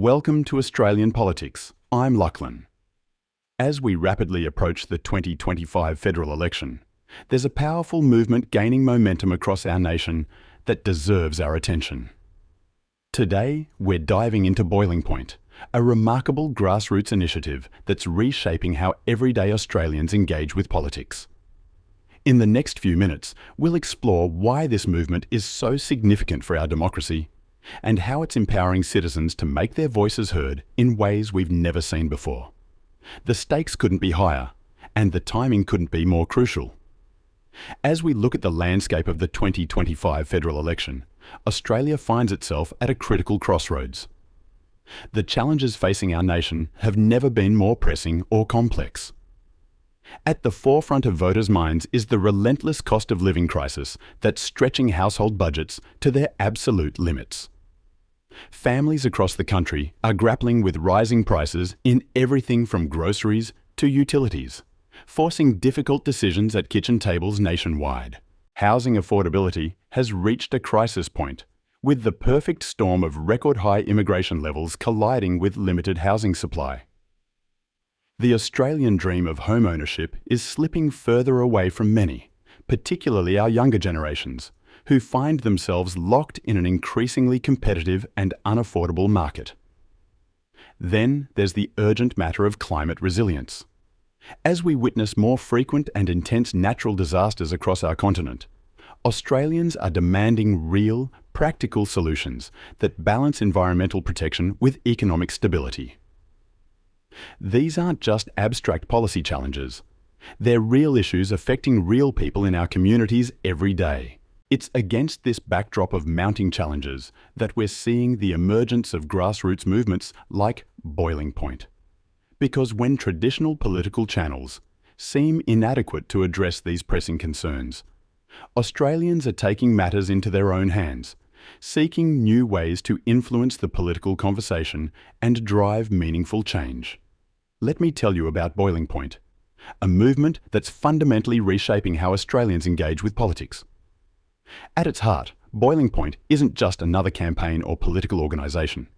Welcome to Australian Politics. I'm Lachlan. As we rapidly approach the 2025 federal election, there's a powerful movement gaining momentum across our nation that deserves our attention. Today, we're diving into Boiling Point, a remarkable grassroots initiative that's reshaping how everyday Australians engage with politics. In the next few minutes, we'll explore why this movement is so significant for our democracy and how it's empowering citizens to make their voices heard in ways we've never seen before. The stakes couldn't be higher, and the timing couldn't be more crucial. As we look at the landscape of the 2025 federal election, Australia finds itself at a critical crossroads. The challenges facing our nation have never been more pressing or complex. At the forefront of voters' minds is the relentless cost of living crisis that's stretching household budgets to their absolute limits. Families across the country are grappling with rising prices in everything from groceries to utilities, forcing difficult decisions at kitchen tables nationwide. Housing affordability has reached a crisis point, with the perfect storm of record-high immigration levels colliding with limited housing supply. The Australian dream of home ownership is slipping further away from many, particularly our younger generations, who find themselves locked in an increasingly competitive and unaffordable market. Then there's the urgent matter of climate resilience. As we witness more frequent and intense natural disasters across our continent, Australians are demanding real, practical solutions that balance environmental protection with economic stability. These aren't just abstract policy challenges. They're real issues affecting real people in our communities every day. It's against this backdrop of mounting challenges that we're seeing the emergence of grassroots movements like Boiling Point. Because when traditional political channels seem inadequate to address these pressing concerns, Australians are taking matters into their own hands, seeking new ways to influence the political conversation and drive meaningful change. Let me tell you about Boiling Point, a movement that's fundamentally reshaping how Australians engage with politics. At its heart, Boiling Point isn't just another campaign or political organisation.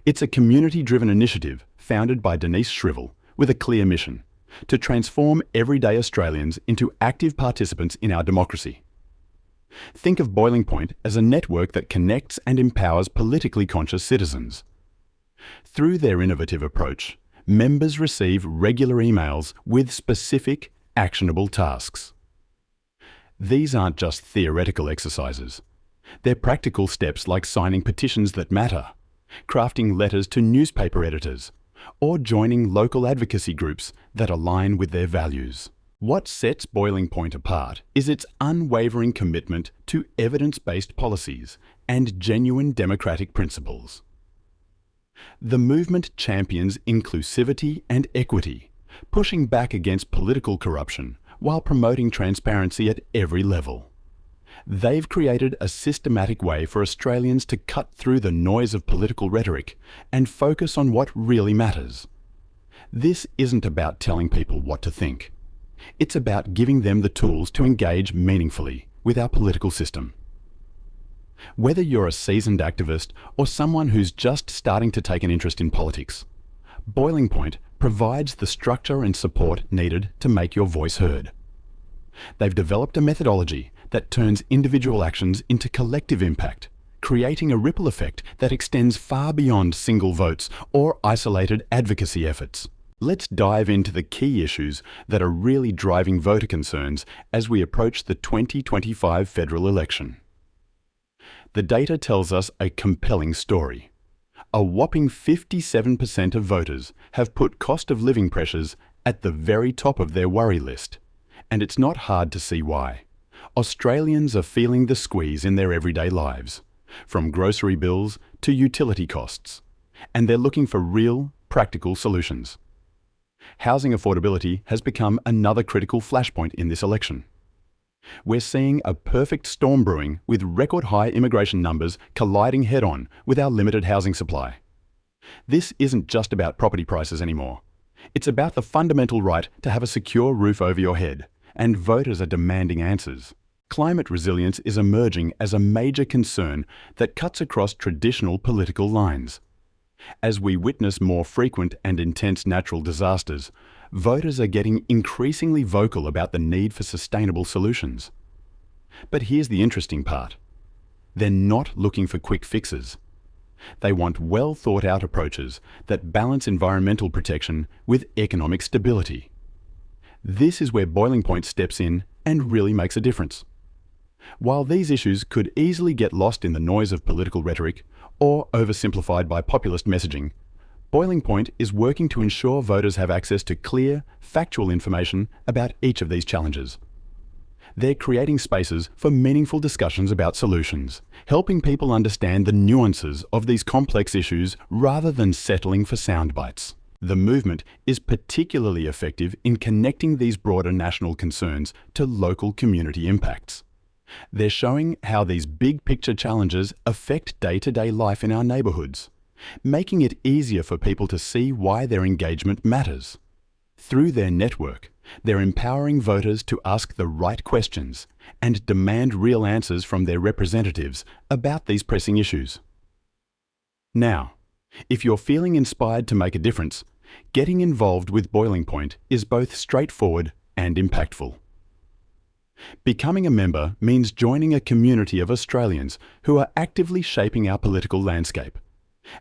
It's a community-driven initiative founded by Denise Shrivel with a clear mission: to transform everyday Australians into active participants in our democracy. Think of Boiling Point as a network that connects and empowers politically conscious citizens. Through their innovative approach, members receive regular emails with specific, actionable tasks. These aren't just theoretical exercises. They're practical steps like signing petitions that matter, crafting letters to newspaper editors, or joining local advocacy groups that align with their values. What sets Boiling Point apart is its unwavering commitment to evidence-based policies and genuine democratic principles. The movement champions inclusivity and equity, pushing back against political corruption while promoting transparency at every level. They've created a systematic way for Australians to cut through the noise of political rhetoric and focus on what really matters. This isn't about telling people what to think. It's about giving them the tools to engage meaningfully with our political system. Whether you're a seasoned activist or someone who's just starting to take an interest in politics, Boiling Point provides the structure and support needed to make your voice heard. They've developed a methodology that turns individual actions into collective impact, creating a ripple effect that extends far beyond single votes or isolated advocacy efforts. Let's dive into the key issues that are really driving voter concerns as we approach the 2025 federal election. The data tells us a compelling story. A whopping 57% of voters have put cost of living pressures at the very top of their worry list. And it's not hard to see why. Australians are feeling the squeeze in their everyday lives, from grocery bills to utility costs, and they're looking for real, practical solutions. Housing affordability has become another critical flashpoint in this election. We're seeing a perfect storm brewing with record-high immigration numbers colliding head-on with our limited housing supply. This isn't just about property prices anymore. It's about the fundamental right to have a secure roof over your head, and voters are demanding answers. Climate resilience is emerging as a major concern that cuts across traditional political lines. As we witness more frequent and intense natural disasters, voters are getting increasingly vocal about the need for sustainable solutions. But here's the interesting part. They're not looking for quick fixes. They want well thought out approaches that balance environmental protection with economic stability. This is where Boiling Point steps in and really makes a difference. While these issues could easily get lost in the noise of political rhetoric or oversimplified by populist messaging, Boiling Point is working to ensure voters have access to clear, factual information about each of these challenges. They're creating spaces for meaningful discussions about solutions, helping people understand the nuances of these complex issues rather than settling for sound bites. The movement is particularly effective in connecting these broader national concerns to local community impacts. They're showing how these big picture challenges affect day-to-day life in our neighbourhoods, making it easier for people to see why their engagement matters. Through their network, they're empowering voters to ask the right questions and demand real answers from their representatives about these pressing issues. Now, if you're feeling inspired to make a difference, getting involved with Boiling Point is both straightforward and impactful. Becoming a member means joining a community of Australians who are actively shaping our political landscape.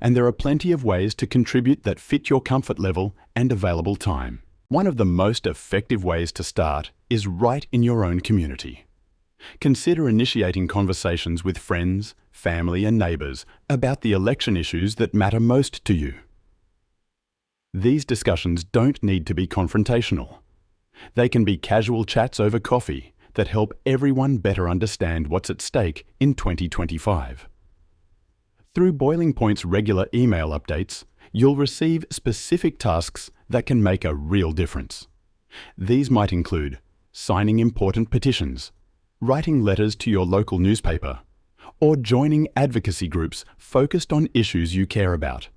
And there are plenty of ways to contribute that fit your comfort level and available time. One of the most effective ways to start is right in your own community. Consider initiating conversations with friends, family and neighbours about the election issues that matter most to you. These discussions don't need to be confrontational. They can be casual chats over coffee that help everyone better understand what's at stake in 2025. Through Boiling Point's regular email updates, you'll receive specific tasks that can make a real difference. These might include signing important petitions, writing letters to your local newspaper, or joining advocacy groups focused on issues you care about.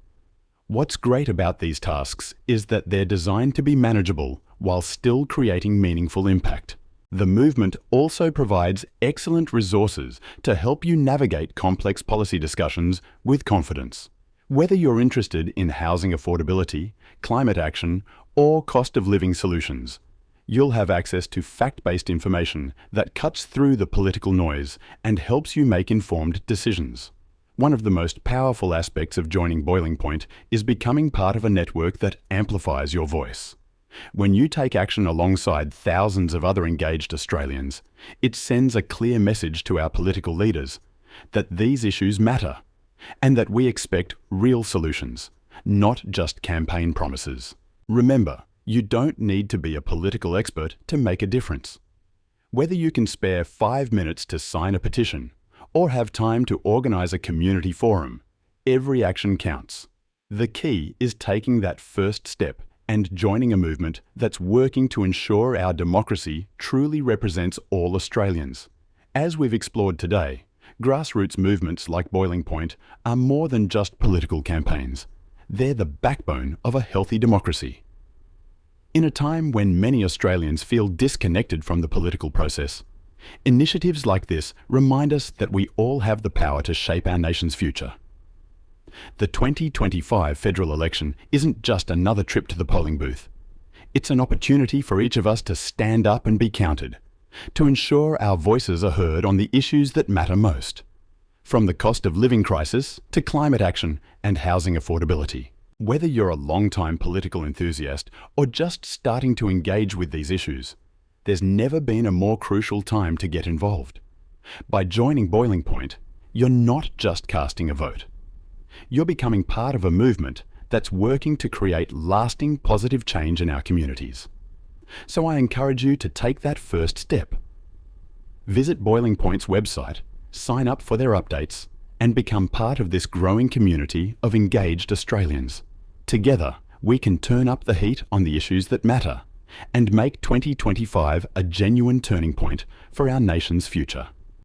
What's great about these tasks is that they're designed to be manageable while still creating meaningful impact. The movement also provides excellent resources to help you navigate complex policy discussions with confidence. Whether you're interested in housing affordability, climate action, or cost of living solutions, you'll have access to fact-based information that cuts through the political noise and helps you make informed decisions. One of the most powerful aspects of joining Boiling Point is becoming part of a network that amplifies your voice. When you take action alongside thousands of other engaged Australians, it sends a clear message to our political leaders that these issues matter and that we expect real solutions, not just campaign promises. Remember, you don't need to be a political expert to make a difference. Whether you can spare 5 minutes to sign a petition or have time to organise a community forum, every action counts. The key is taking that first step and joining a movement that's working to ensure our democracy truly represents all Australians. As we've explored today, grassroots movements like Boiling Point are more than just political campaigns. They're the backbone of a healthy democracy. In a time when many Australians feel disconnected from the political process, initiatives like this remind us that we all have the power to shape our nation's future. The 2025 federal election isn't just another trip to the polling booth. It's an opportunity for each of us to stand up and be counted, to ensure our voices are heard on the issues that matter most, from the cost of living crisis to climate action and housing affordability. Whether you're a long-time political enthusiast or just starting to engage with these issues, there's never been a more crucial time to get involved. By joining Boiling Point, you're not just casting a vote. You're becoming part of a movement that's working to create lasting positive change in our communities. So I encourage you to take that first step. Visit Boiling Point's website, sign up for their updates, and become part of this growing community of engaged Australians. Together, we can turn up the heat on the issues that matter and make 2025 a genuine turning point for our nation's future.